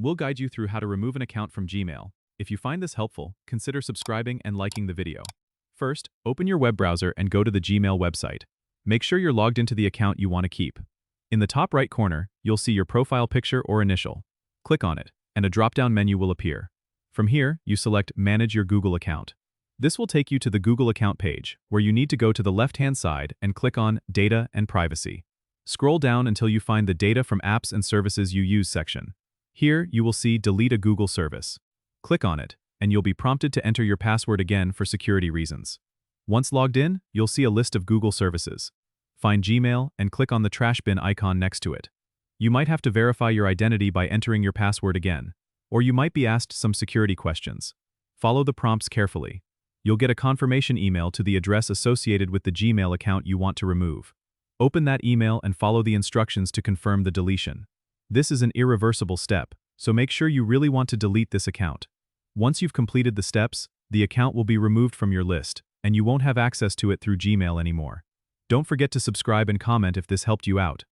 We'll guide you through how to remove an account from Gmail. If you find this helpful, consider subscribing and liking the video. First, open your web browser and go to the Gmail website. Make sure you're logged into the account you want to keep. In the top right corner, you'll see your profile picture or initial. Click on it, and a drop-down menu will appear. From here, you select Manage your Google account. This will take you to the Google account page, where you need to go to the left-hand side and click on Data and Privacy. Scroll down until you find the Data from Apps and Services You Use section. Here, you will see Delete a Google service. Click on it, and you'll be prompted to enter your password again for security reasons. Once logged in, you'll see a list of Google services. Find Gmail and click on the trash bin icon next to it. You might have to verify your identity by entering your password again, or you might be asked some security questions. Follow the prompts carefully. You'll get a confirmation email to the address associated with the Gmail account you want to remove. Open that email and follow the instructions to confirm the deletion. This is an irreversible step, so make sure you really want to delete this account. Once you've completed the steps, the account will be removed from your list, and you won't have access to it through Gmail anymore. Don't forget to subscribe and comment if this helped you out.